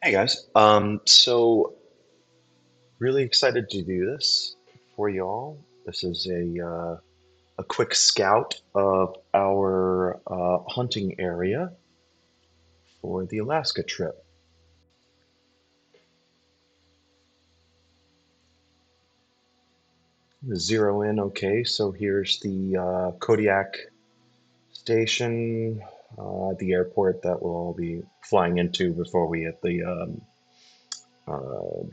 Hey guys, so really excited to do this for y'all. This is a quick scout of our hunting area for the Alaska trip. Zero in, okay. So here's the Kodiak station, the airport that we'll all be flying into before we hit the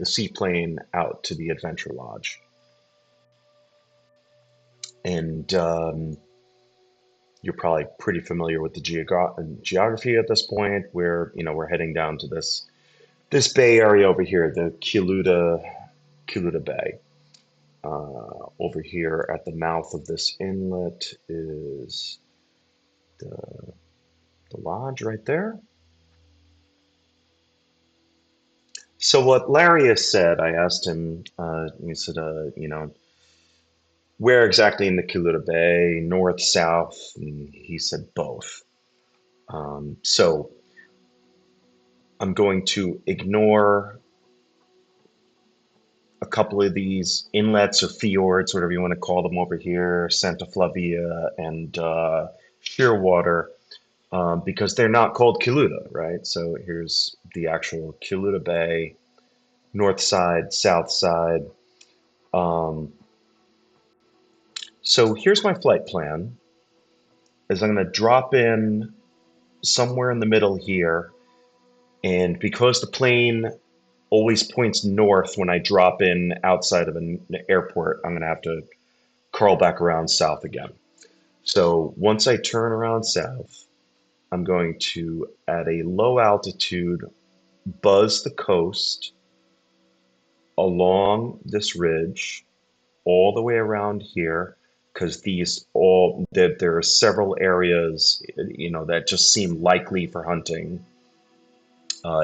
seaplane out to the Adventure Lodge. And you're probably pretty familiar with the geography at this point, where we're heading down to this bay area over here, the Kiluda Bay. Over here at the mouth of this inlet is the lodge right there. So what Larry has said, I asked him. He said, where exactly in the Kiluda Bay, north, south, and he said both. So I'm going to ignore a couple of these inlets or fjords, whatever you want to call them over here, Santa Flavia and Shearwater, because they're not called Kiluda, right? So here's the actual Kiluda Bay, north side, south side. Um, so here's my flight plan, is I'm going to drop in somewhere in the middle here, and because the plane always points north when I drop in outside of an airport, I'm going to have to curl back around south again. So once I turn around south, I'm going to, at a low altitude, buzz the coast along this ridge all the way around here, because there are several areas, that just seem likely for hunting,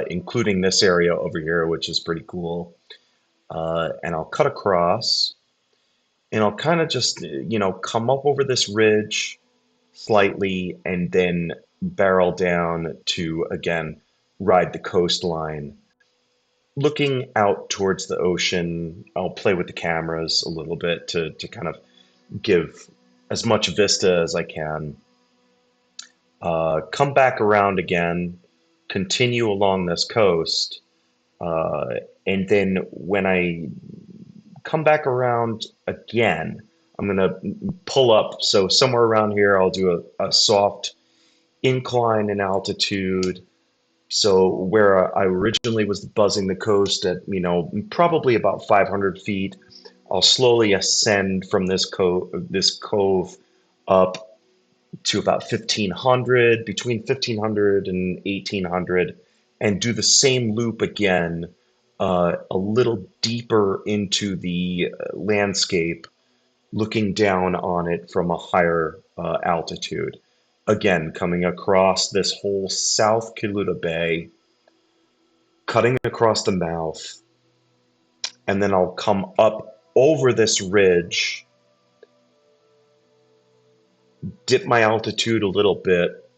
including this area over here, which is pretty cool. And I'll cut across, and I'll kind of just, come up over this ridge slightly and then barrel down to, again, ride the coastline. Looking out towards the ocean, I'll play with the cameras a little bit to kind of give as much vista as I can. Come back around again, continue along this coast, uh, and then when I come back around again, I'm going to pull up. So somewhere around here, I'll do a soft incline in altitude. So where I originally was buzzing the coast at, probably about 500 feet, I'll slowly ascend from this cove up to about 1500, between 1500 and 1800, and do the same loop again, a little deeper into the landscape, looking down on it from a higher altitude. Again, coming across this whole South Kiluda Bay, cutting across the mouth, and then I'll come up over this ridge, dip my altitude a little bit,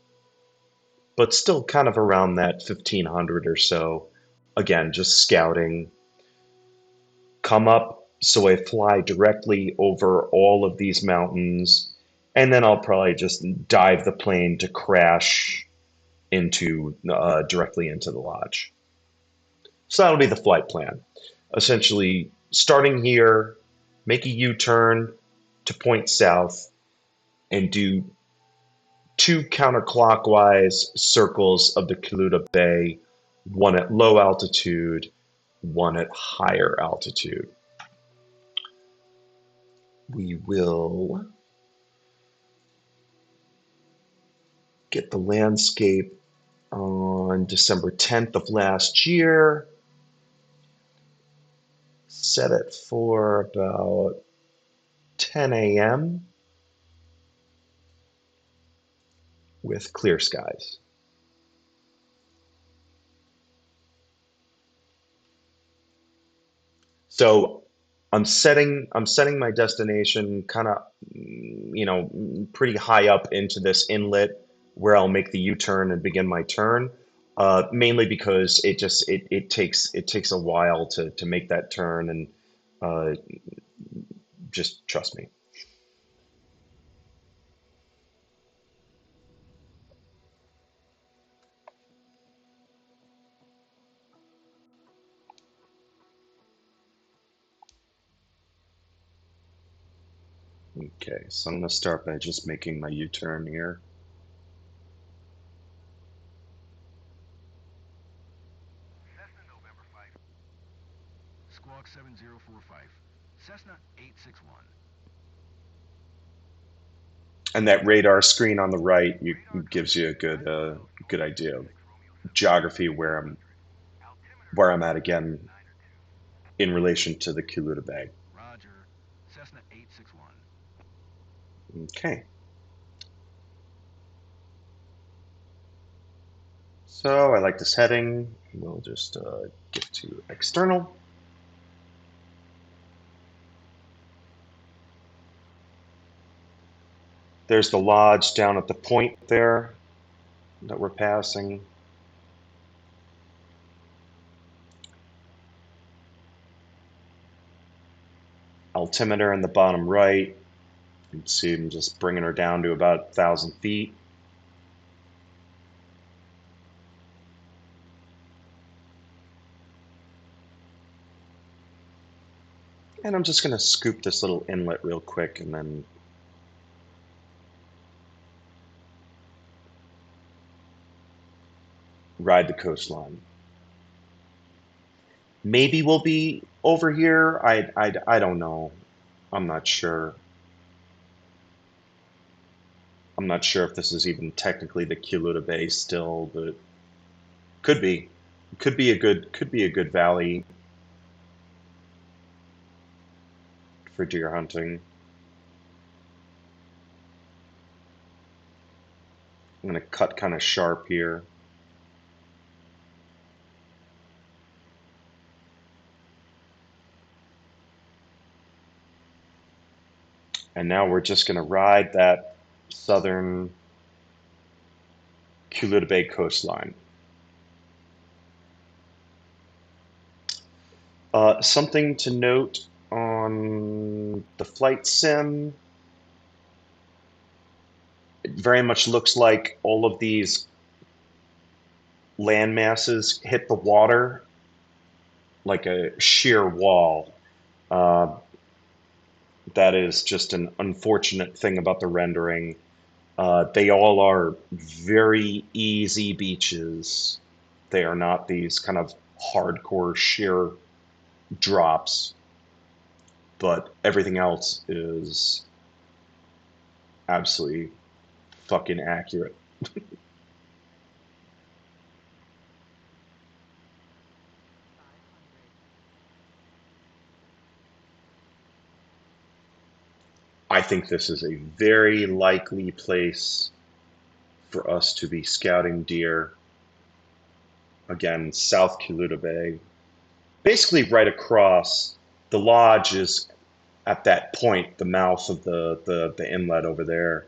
but still kind of around that 1500 or so. Again, just scouting. Come up so I fly directly over all of these mountains, and then I'll probably just dive the plane to crash into directly into the lodge. So that'll be the flight plan. Essentially, starting here, make a U-turn to point south, and do two counterclockwise circles of the Kiluda Bay, one at low altitude, one at higher altitude. We will get the landscape on December 10th of last year. Set it for about 10 a.m. with clear skies. So I'm setting my destination kind of, pretty high up into this inlet where I'll make the U-turn and begin my turn. Mainly because it takes a while to make that turn, and uh, just trust me. Okay, so I'm gonna start by just making my U-turn here. Cessna November 5. Squawk 7045. Cessna 861. And that radar screen on the right Radar gives you a confirmed good latitude good idea of 1226 Romeo 78 geography Altimeter where I'm at again 902. in relation to the Kuluta Bay. Roger. Cessna 861. Okay, so I like this heading. We'll just get to external. There's the lodge down at the point there that we're passing. Altimeter in the bottom right. You can see I'm just bringing her down to about 1,000 feet. And I'm just going to scoop this little inlet real quick and then ride the coastline. Maybe we'll be over here. I don't know. I'm not sure. I'm not sure if this is even technically the Kuluta Bay still, but could be. Could be a good valley for deer hunting. I'm gonna cut kind of sharp here. And now we're just gonna ride that southern Kuluta Bay coastline. Something to note on the flight sim, it very much looks like all of these land masses hit the water like a sheer wall. Uh, that is just an unfortunate thing about the rendering. They all are very easy beaches. They are not these kind of hardcore sheer drops, but everything else is absolutely fucking accurate. I think this is a very likely place for us to be scouting deer. Again, South Kuluta Bay. Basically, right across. The lodge is at that point, the mouth of the inlet over there.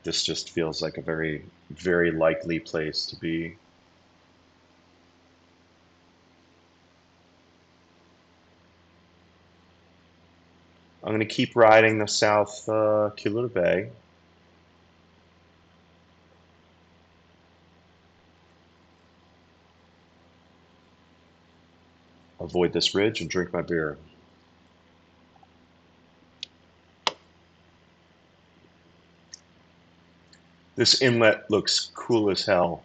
This just feels like a very, very likely place to be. I'm going to keep riding the South Kuluta Bay. Avoid this ridge and drink my beer. This inlet looks cool as hell,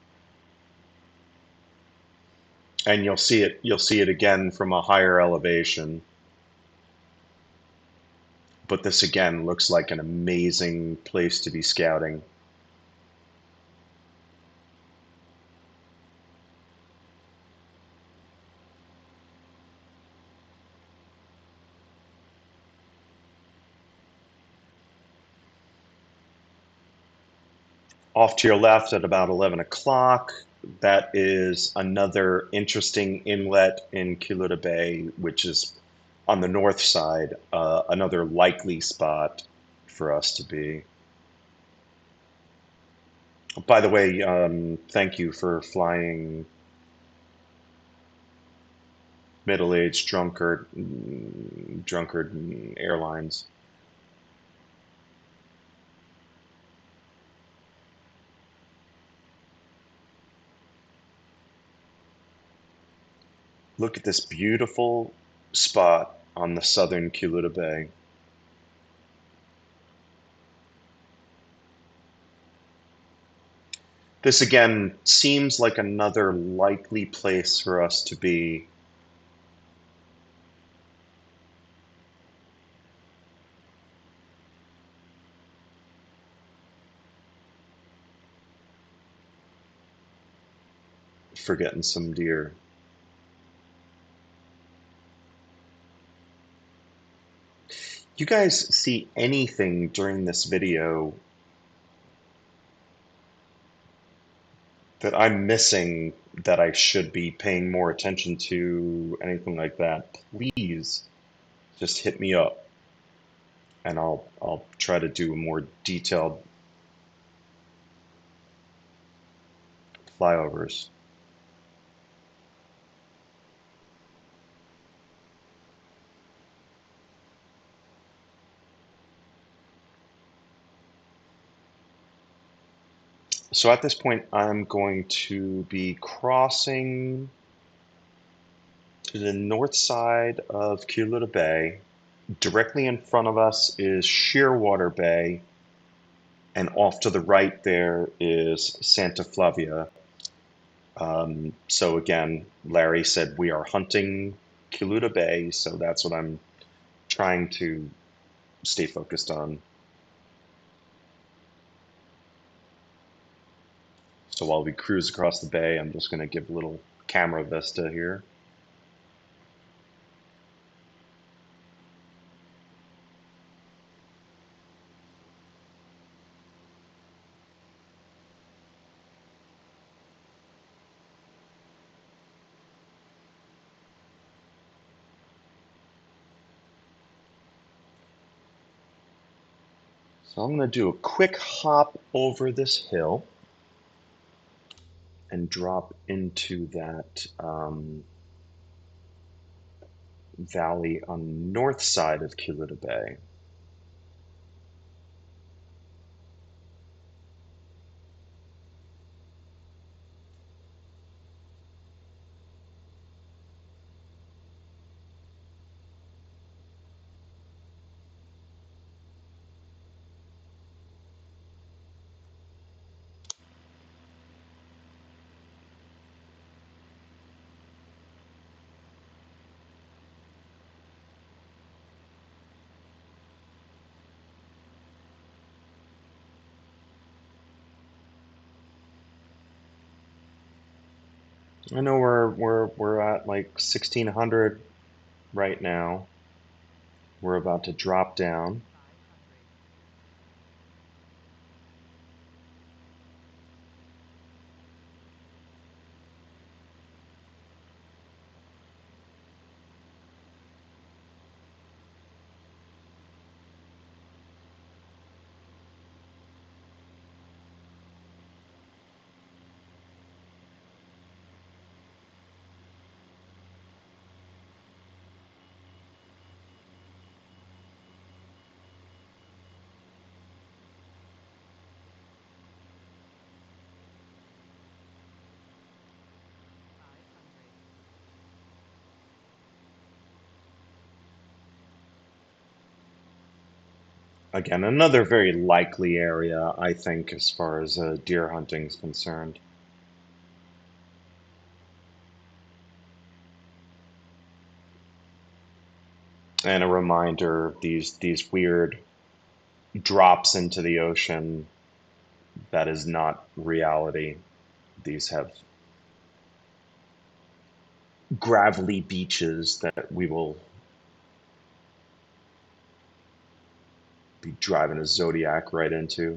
and you'll see it. You'll see it again from a higher elevation. But this again looks like an amazing place to be scouting. Off to your left at about 11 o'clock, that is another interesting inlet in Kuluta Bay, which is on the north side, another likely spot for us to be. By the way, thank you for flying middle-aged drunkard airlines. Look at this beautiful spot on the southern Kuluta Bay. This again seems like another likely place for us to be. Forgetting some deer. You guys see anything during this video that I'm missing that I should be paying more attention to, anything like that, please just hit me up and I'll try to do a more detailed flyovers. So at this point, I'm going to be crossing to the north side of Kuluta Bay. Directly in front of us is Shearwater Bay, and off to the right there is Santa Flavia. So again, Larry said we are hunting Kuluta Bay, so that's what I'm trying to stay focused on. So while we cruise across the bay, I'm just going to give a little camera vista here. So I'm going to do a quick hop over this hill and drop into that valley on the north side of Kuluta Bay. I know we're at like 1600 right now. We're about to drop down. Again, another very likely area, I think, as far as deer hunting is concerned. And a reminder, these weird drops into the ocean, that is not reality. These have gravelly beaches that we will be driving a Zodiac right into.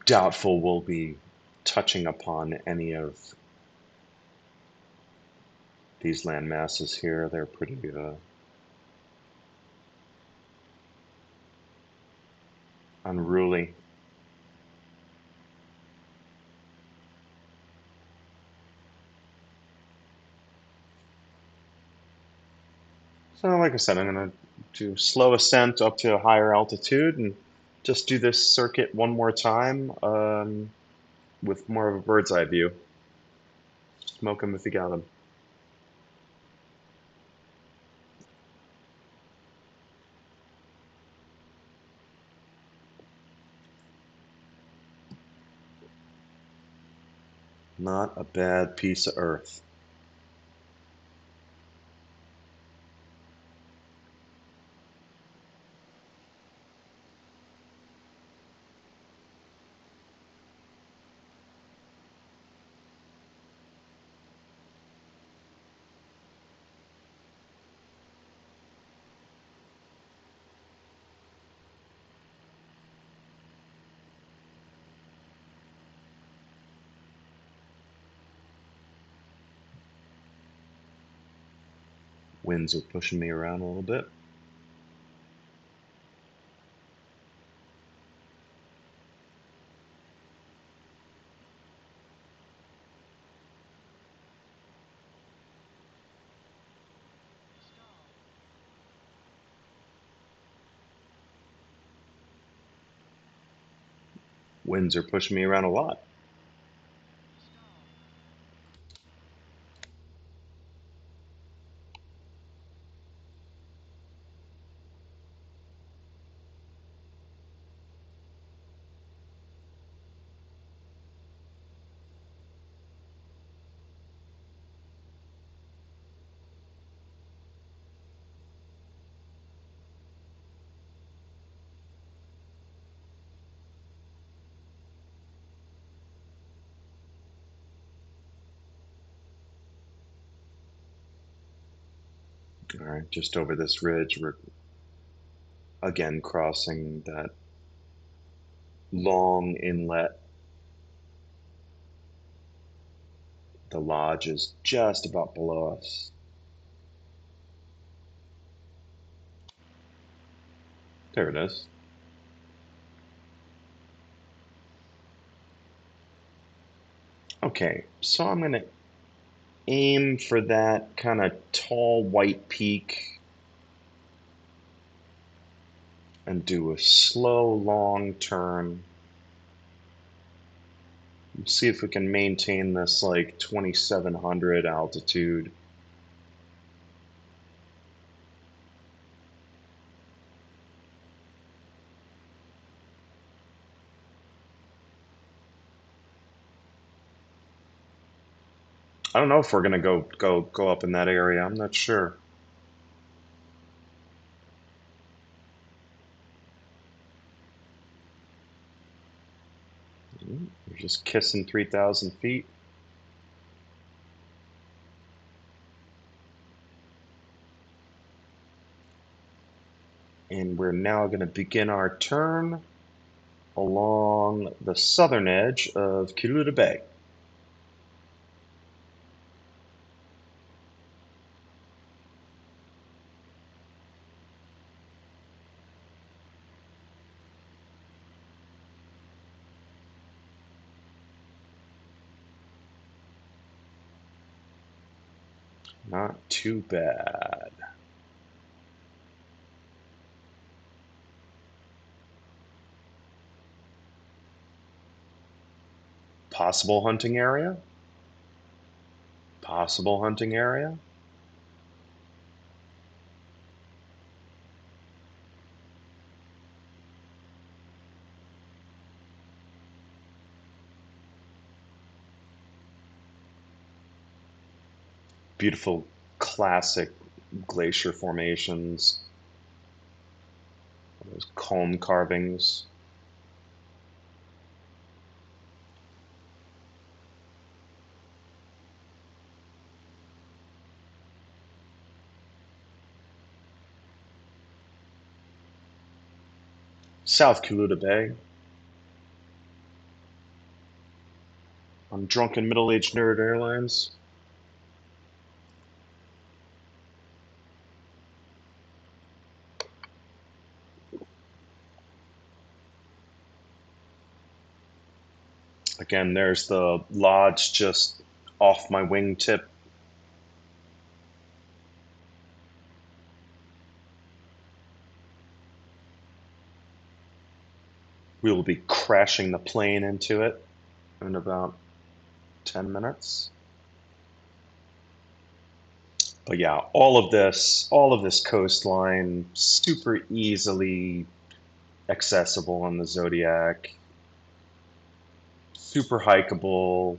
Doubtful we'll be touching upon any of these land masses here. They're pretty unruly. So, like I said, I'm going to do slow ascent up to a higher altitude and just do this circuit one more time with more of a bird's eye view. Smoke 'em if you got 'em. Not a bad piece of earth. Winds are pushing me around a little bit. Winds are pushing me around a lot. All right, just over this ridge, we're again crossing that long inlet. The lodge is just about below us. There it is. Okay, so I'm going to aim for that kind of tall white peak and do a slow, long turn. See if we can maintain this like 2,700 altitude. I don't know if we're gonna go up in that area. I'm not sure. We're just kissing 3,000 feet. And we're now going to begin our turn along the southern edge of Kiluda Bay. Not too bad. Possible hunting area? Possible hunting area? Beautiful classic glacier formations, those comb carvings. South Kiluda Bay. on Drunken Middle-Aged Nerd Airlines. Again, there's the lodge just off my wingtip. We will be crashing the plane into it in about 10 minutes. But yeah, all of this coastline, super easily accessible on the Zodiac, super hikeable,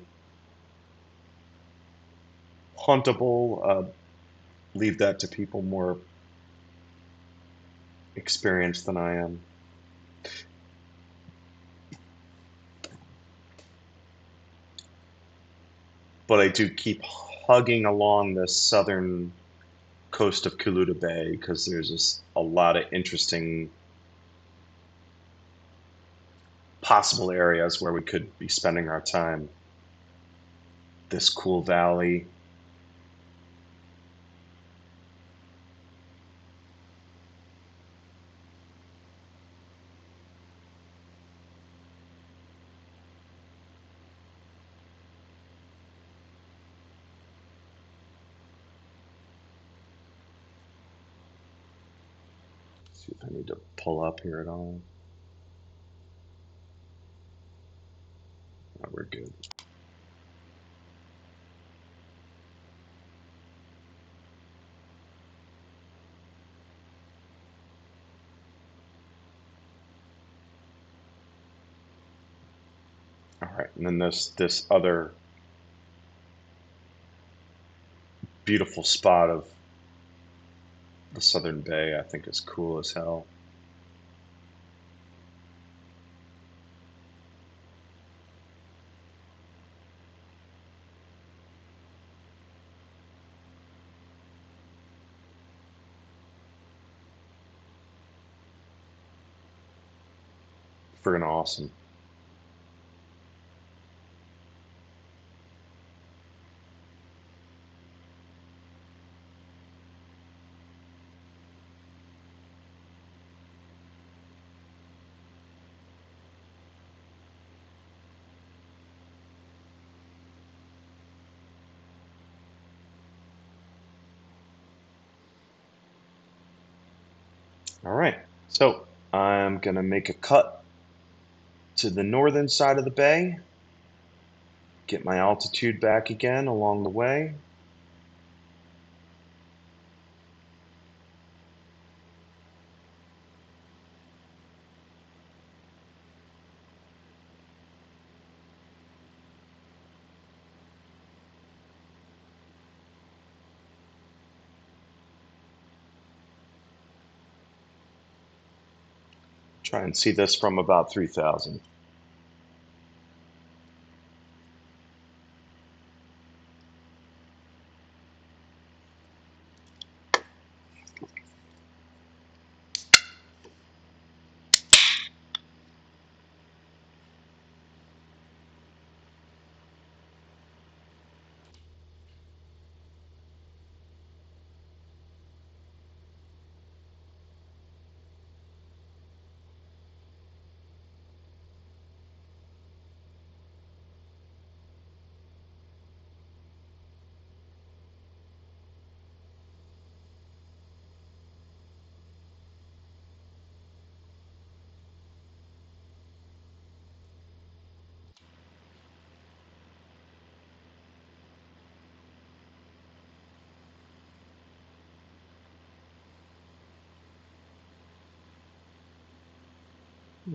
huntable. Leave that to people more experienced than I am. But I do keep hugging along the southern coast of Kaluta Bay because there's just a lot of interesting possible areas where we could be spending our time. This cool valley. See if I need to pull up here at all. Oh, we're good. All right, and then this other beautiful spot of the Southern Bay, I think is cool as hell. Friggin' awesome. All right, so I'm gonna make a cut to the northern side of the bay, get my altitude back again along the way. Try and see this from about 3,000.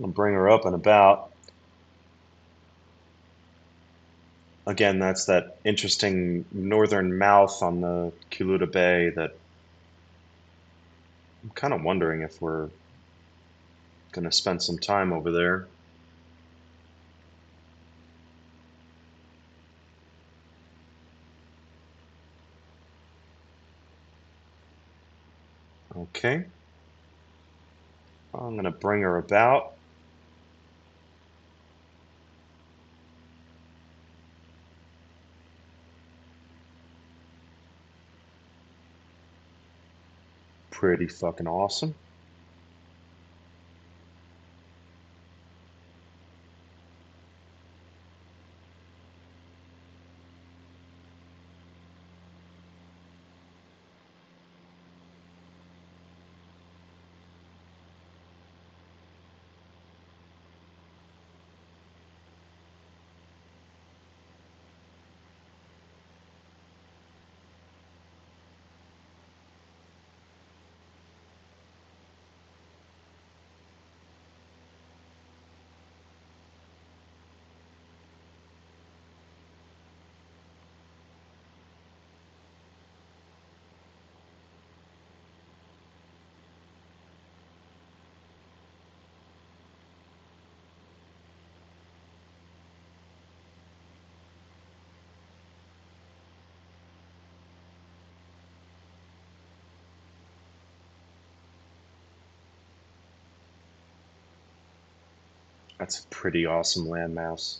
I'll bring her up and about. Again, that's that interesting northern mouth on the Kiluta Bay that I'm kind of wondering if we're going to spend some time over there. Okay, I'm going to bring her about. pretty fucking awesome. That's a pretty awesome landmass.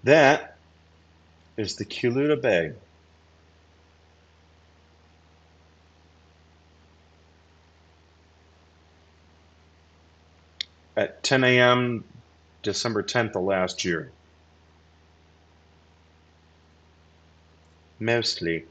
That is the Kuluta Bay. At 10 a.m. December 10th of last year. Mostly.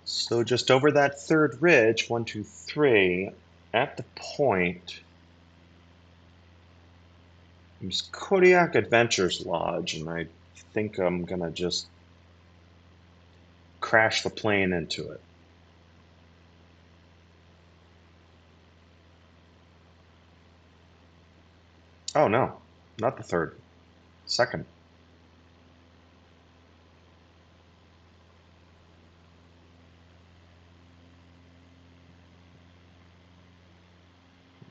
So just over that third ridge, 1, 2, 3, at the point is Kodiak Adventures Lodge, and I think I'm gonna just crash the plane into it. Oh no, not the third, second.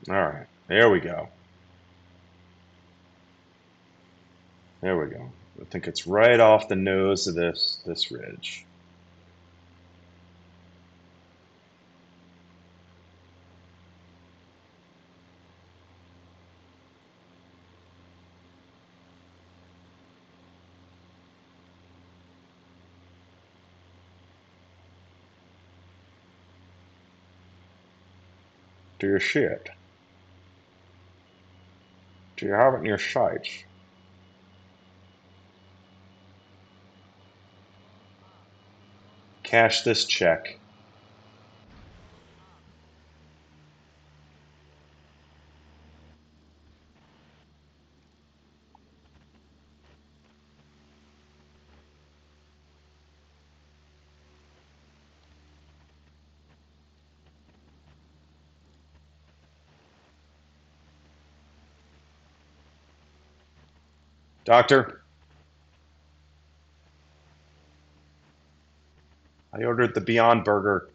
All right, there we go. There we go. I think it's right off the nose of this ridge. Do you see it? Do you have it in your sights? Cash this check. Doctor, I ordered the Beyond Burger.